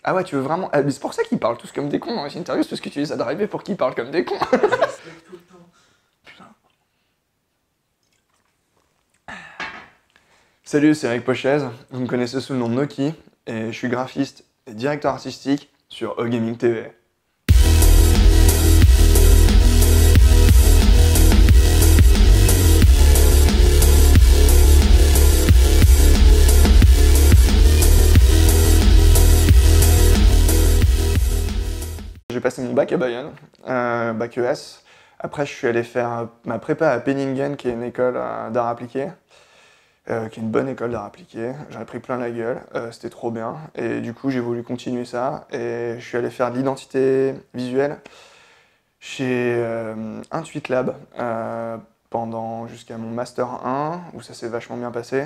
Ah ouais, tu veux vraiment... Ah, mais c'est pour ça qu'ils parlent tous comme des cons dans les interviews, c'est parce que tu les as drivés pour qu'ils parlent comme des cons. Je respecte tout le temps. Putain. Salut, c'est Eric Pochez, vous me connaissez sous le nom de Noki, et je suis graphiste et directeur artistique sur Gaming TV. J'ai passé mon bac à Bayonne, bac ES. Après, je suis allé faire ma prépa à Penningen, qui est une école d'art appliqué, qui est une bonne école d'art appliqué. J'en ai pris plein la gueule, c'était trop bien. Et du coup, j'ai voulu continuer ça. Et je suis allé faire de l'identité visuelle chez Intuitlab pendant jusqu'à mon Master 1, où ça s'est vachement bien passé.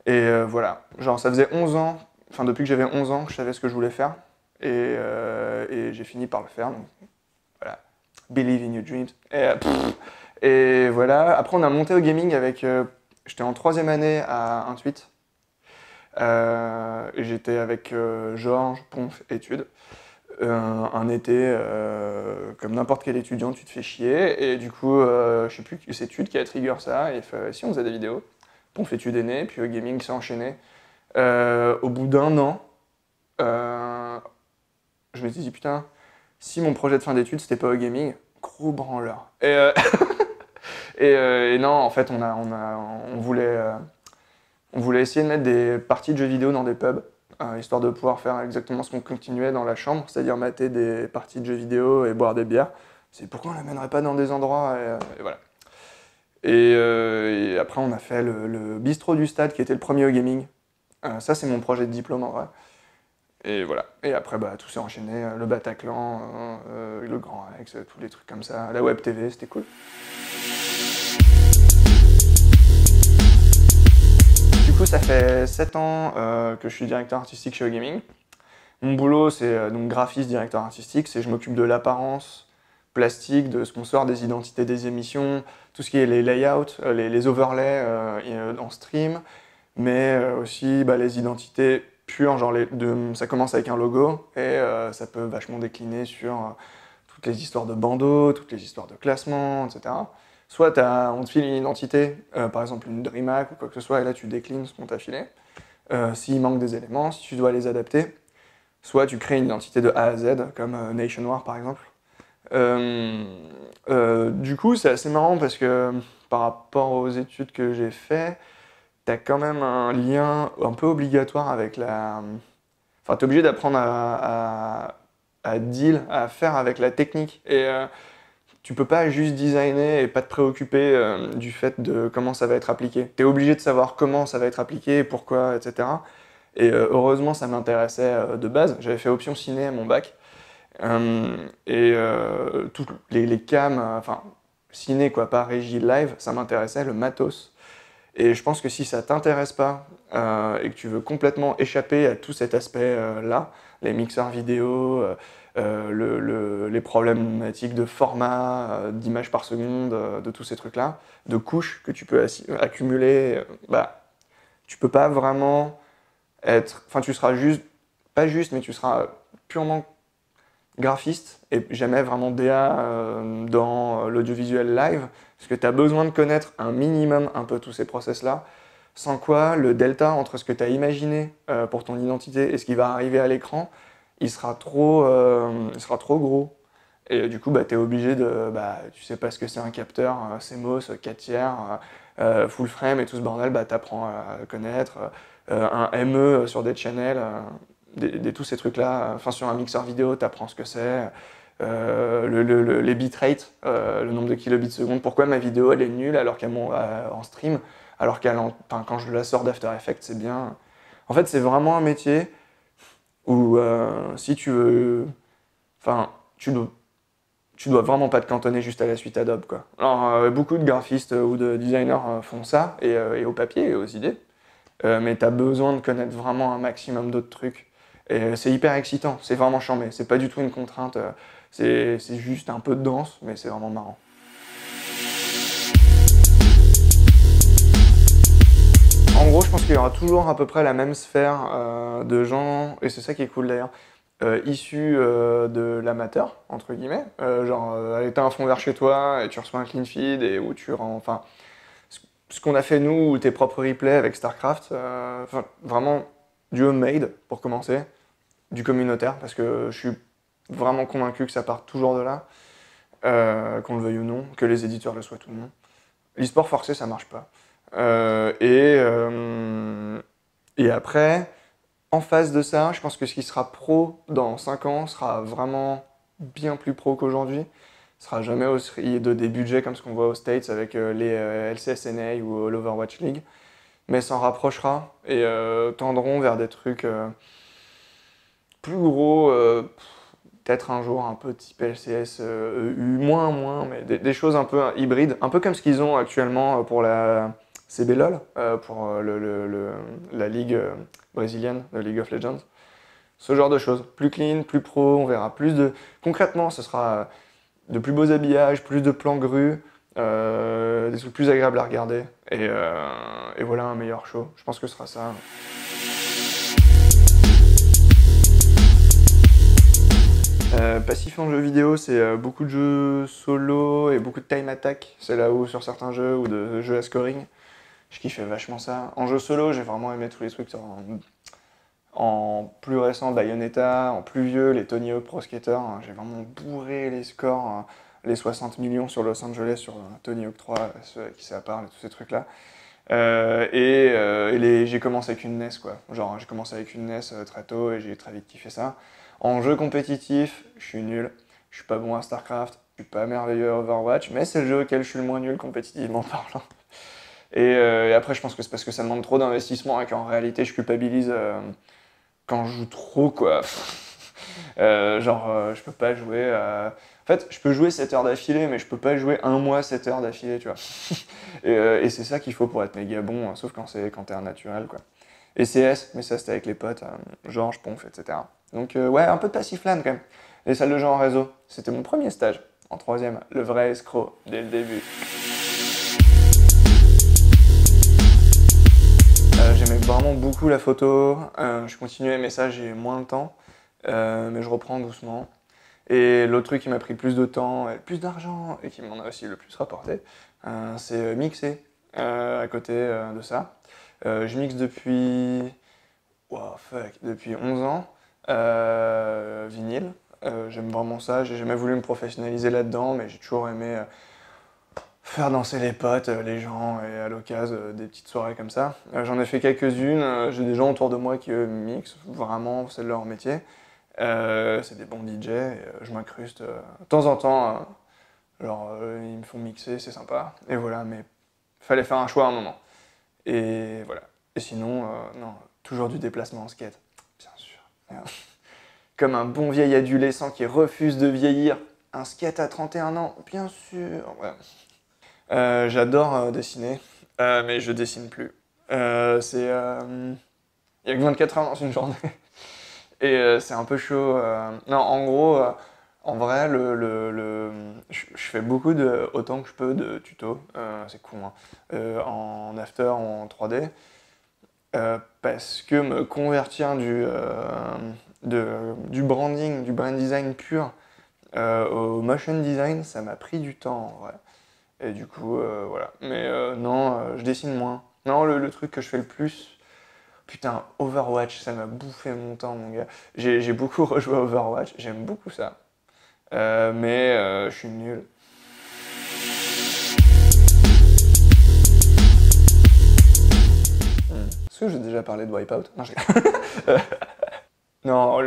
Et voilà, genre ça faisait 11 ans, enfin depuis que j'avais 11 ans que je savais ce que je voulais faire. Et j'ai fini par le faire, donc voilà. Believe in your dreams. Et voilà, après on a monté au gaming avec... j'étais en 3e année à Intuit. Et j'étais avec Georges, Ponf, études. Un été, comme n'importe quel étudiant, tu te fais chier. Et du coup, je sais plus, c'est Études qui a trigger ça. Et fait, si on faisait des vidéos. Ponf, études est né, puis le gaming s'est enchaîné. Au bout d'1 an, je me suis dit, putain, si mon projet de fin d'études, c'était pas au gaming, gros branleur. Et non, en fait, on voulait essayer de mettre des parties de jeux vidéo dans des pubs, histoire de pouvoir faire exactement ce qu'on continuait dans la chambre, c'est-à-dire mater des parties de jeux vidéo et boire des bières. C'est pourquoi on l'amènerait pas dans des endroits, et voilà. Et après, on a fait le bistrot du stade, qui était le premier au gaming. Ça, c'est mon projet de diplôme, en vrai. Et voilà. Et après, bah, tout s'est enchaîné. Le Bataclan, le Grand Rex, tous les trucs comme ça. La Web TV, c'était cool. Du coup, ça fait 7 ans que je suis directeur artistique chez Gaming. Mon boulot, c'est donc graphiste, directeur artistique. C'est je m'occupe de l'apparence plastique, de ce qu'on sort, des identités des émissions, tout ce qui est les layouts, les overlays en stream, mais aussi bah, les identités pures, genre ça commence avec un logo et ça peut vachement décliner sur toutes les histoires de bandeaux, toutes les histoires de classement, etc. Soit on te file une identité, par exemple une DreamHack ou quoi que ce soit, et là tu déclines ce qu'on t'a filé. S'il manque des éléments, si tu dois les adapter, soit tu crées une identité de A à Z, comme Nation War par exemple. Du coup, c'est assez marrant parce que par rapport aux études que j'ai fait, t'as quand même un lien un peu obligatoire avec la... Enfin, t'es obligé d'apprendre à deal, à faire avec la technique. Et tu peux pas juste designer et pas te préoccuper du fait de comment ça va être appliqué. T'es obligé de savoir comment ça va être appliqué, pourquoi, etc. Et heureusement, ça m'intéressait de base. J'avais fait option ciné à mon bac. Toutes les cams, enfin ciné quoi, pas régie live, ça m'intéressait, le matos. Et je pense que si ça t'intéresse pas et que tu veux complètement échapper à tout cet aspect-là, les mixeurs vidéo, les problématiques de format, d'images par seconde, de tous ces trucs-là, de couches que tu peux accumuler, bah tu peux pas vraiment être... Enfin tu seras juste, pas juste, mais tu seras purement graphiste et jamais vraiment DA dans l'audiovisuel live, parce que tu as besoin de connaître un minimum un peu tous ces process-là, sans quoi le delta entre ce que tu as imaginé pour ton identité et ce qui va arriver à l'écran, il sera trop gros. Et du coup, bah, tu es obligé de... Bah, tu sais pas ce que c'est un capteur, CMOS, 4 tiers, full frame et tout ce bordel, bah, tu apprends à connaître. Un ME sur des channels... tous ces trucs-là, enfin sur un mixeur vidéo, tu apprends ce que c'est, les bitrates, le nombre de kilobits seconde, pourquoi ma vidéo elle est nulle alors qu'elle en stream, alors quand je la sors d'After Effects, c'est bien. En fait, c'est vraiment un métier où si tu veux, enfin, tu dois vraiment pas te cantonner juste à la suite Adobe, quoi. Alors, beaucoup de graphistes ou de designers font ça, et au papier et aux idées, mais tu as besoin de connaître vraiment un maximum d'autres trucs. Et c'est hyper excitant, c'est vraiment charmé, c'est pas du tout une contrainte, c'est juste un peu de danse, mais c'est vraiment marrant. En gros, je pense qu'il y aura toujours à peu près la même sphère de gens, et c'est ça qui est cool d'ailleurs, issus de l'amateur, entre guillemets. Allez, t'as un fond vert chez toi et tu reçois un clean feed et où tu rends. Enfin, ce qu'on a fait nous, ou tes propres replays avec StarCraft, vraiment du homemade pour commencer, du communautaire, parce que je suis vraiment convaincu que ça part toujours de là, qu'on le veuille ou non, que les éditeurs le souhaitent ou non. L'e-sport forcé, ça marche pas. Et après, en face de ça, je pense que ce qui sera pro dans 5 ans sera vraiment bien plus pro qu'aujourd'hui. Ce sera jamais aussi de des budgets comme ce qu'on voit aux States avec les LCSNA ou l'Overwatch League, mais s'en rapprochera et tendront vers des trucs plus gros, peut-être un jour un peu type LCS, EU, moins, mais des choses un peu hybrides, un peu comme ce qu'ils ont actuellement pour la CBLOL, pour la ligue brésilienne, la League of Legends. Ce genre de choses, plus clean, plus pro, on verra plus de... Concrètement, ce sera de plus beaux habillages, plus de plans grues, des trucs plus agréables à regarder, et voilà un meilleur show. Je pense que ce sera ça. Passif en jeu vidéo, c'est beaucoup de jeux solo et beaucoup de time attack. C'est là où sur certains jeux ou de jeux à scoring, je kiffais vachement ça. En jeu solo, j'ai vraiment aimé tous les trucs en plus récent Bayonetta, en plus vieux les Tony Hawk Pro Skater. J'ai vraiment bourré les scores, les 60 millions sur Los Angeles sur Tony Hawk 3, qui c'est à part, tous ces trucs-là. J'ai commencé avec une NES, quoi. Genre, j'ai commencé avec une NES très tôt et j'ai très vite kiffé ça. En jeu compétitif, je suis nul. Je suis pas bon à StarCraft, je suis pas merveilleux à Overwatch, mais c'est le jeu auquel je suis le moins nul compétitivement parlant. Et après, je pense que c'est parce que ça demande trop d'investissement et qu'en réalité, je culpabilise quand je joue trop, quoi. Je peux pas jouer En fait, je peux jouer 7 heures d'affilée, mais je peux pas jouer un mois 7 heures d'affilée, tu vois. Et c'est ça qu'il faut pour être méga bon, sauf quand t'es un naturel, quoi. Et CS, mais ça c'était avec les potes, Georges, Ponf, etc. Donc ouais, un peu de passif LAN quand même. Les salles de jeu en réseau, c'était mon premier stage, en 3ème, le vrai escroc, dès le début. J'aimais vraiment beaucoup la photo, je continue à aimer ça, j'ai moins de temps, mais je reprends doucement. Et l'autre truc qui m'a pris plus de temps et plus d'argent, et qui m'en a aussi le plus rapporté, c'est mixer à côté de ça. Je mixe depuis 11 ans, vinyle. J'aime vraiment ça, j'ai jamais voulu me professionnaliser là-dedans, mais j'ai toujours aimé faire danser les potes, les gens, et à l'occasion, des petites soirées comme ça. J'en ai fait quelques-unes, j'ai des gens autour de moi qui mixent, vraiment, c'est leur métier. C'est des bons DJ, et, je m'incruste de temps en temps, ils me font mixer, c'est sympa, et voilà, mais fallait faire un choix à un moment. Et voilà. Et sinon, non, toujours du déplacement en skate, bien sûr. Comme un bon vieil adolescent qui refuse de vieillir, un skate à 31 ans, bien sûr. Ouais. J'adore dessiner, mais je dessine plus. Il y a que 24 heures dans une journée. Et c'est un peu chaud. Non, en gros, en vrai, je fais beaucoup autant que je peux de tutos, c'est cool, hein, en After ou en 3D, parce que me convertir du branding, du brand design pur au motion design, ça m'a pris du temps, en vrai. Et du coup, voilà. Mais non, je dessine moins. Non, le truc que je fais le plus... Putain, Overwatch, ça m'a bouffé mon temps, mon gars. J'ai beaucoup rejoué à Overwatch, j'aime beaucoup ça. Mais je suis nul. Est-ce que j'ai déjà parlé de Wipeout? Non, Non,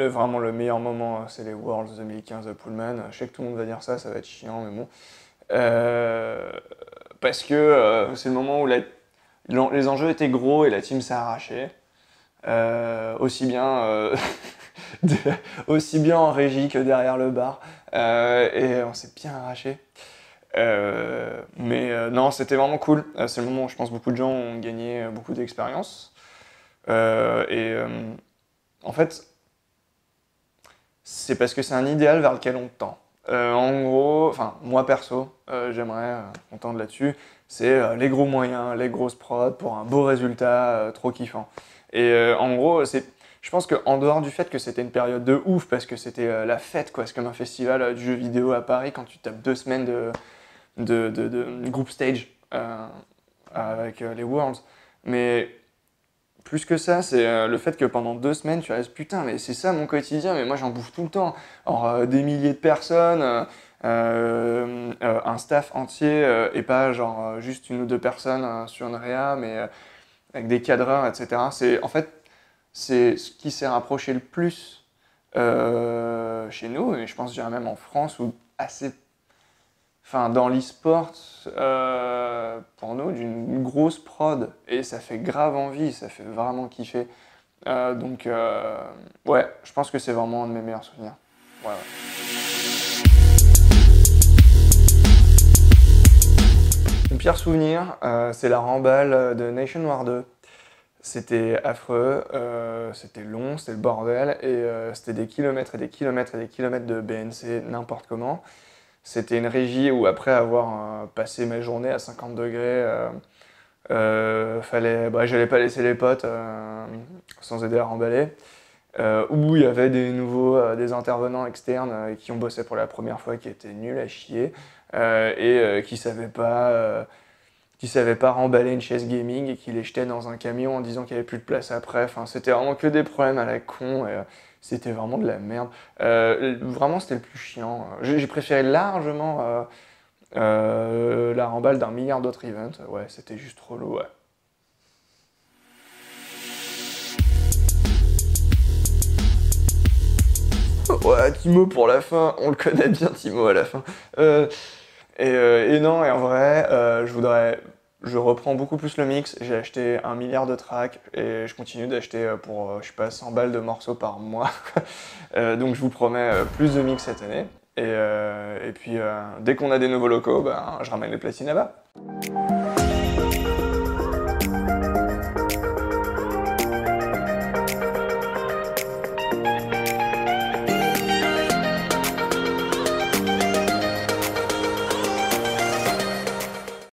vraiment le meilleur moment, c'est les Worlds 2015 à Pullman. Je sais que tout le monde va dire ça, ça va être chiant, mais bon. Parce que c'est le moment où les enjeux étaient gros et la team s'est arrachée. Aussi bien, aussi bien en régie que derrière le bar. Et on s'est bien arraché. Non, c'était vraiment cool. C'est le moment où je pense beaucoup de gens ont gagné beaucoup d'expérience. En fait, c'est parce que c'est un idéal vers lequel on tend. En gros, enfin moi perso, j'aimerais m'entendre là-dessus, c'est les gros moyens, les grosses prods pour un beau résultat trop kiffant. Et en gros, je pense qu'en dehors du fait que c'était une période de ouf, parce que c'était la fête, quoi, c'est comme un festival du jeu vidéo à Paris quand tu tapes 2 semaines de group stage avec les Worlds. Mais plus que ça, c'est le fait que pendant 2 semaines, tu restes putain, mais c'est ça mon quotidien, mais moi j'en bouffe tout le temps. Alors, des milliers de personnes, un staff entier, et pas genre juste une ou deux personnes sur une réa, mais avec des cadreurs, etc. En fait, c'est ce qui s'est rapproché le plus chez nous, et je pense déjà même en France, ou assez enfin, dans l'e-sport, pour nous, d'une grosse prod. Et ça fait grave envie, ça fait vraiment kiffer. Donc, ouais, je pense que c'est vraiment un de mes meilleurs souvenirs. Ouais, ouais. Mon pire souvenir, c'est la remballe de Nation War 2. C'était affreux, c'était long, c'était le bordel, et c'était des kilomètres et des kilomètres et des kilomètres de BNC n'importe comment. C'était une régie où après avoir passé ma journée à 50 degrés, j'allais pas laisser les potes sans aider à remballer. Où il y avait des intervenants externes qui ont bossé pour la première fois, qui étaient nuls à chier et qui savaient pas remballer une chaise gaming et qui les jetaient dans un camion en disant qu'il n'y avait plus de place après. Enfin, c'était vraiment que des problèmes à la con. Et, c'était vraiment de la merde. Vraiment, c'était le plus chiant. J'ai préféré largement la remballe d'un milliard d'autres events. Ouais, c'était juste trop lourd. Ouais. Ouais, Timo pour la fin, on le connaît bien Timo à la fin. Et non, et en vrai, je reprends beaucoup plus le mix. J'ai acheté 1 milliard de tracks et je continue d'acheter pour, je sais pas, 100 balles de morceaux par mois. Donc je vous promets plus de mix cette année. Et puis dès qu'on a des nouveaux locaux, ben, je ramène les platines là-bas.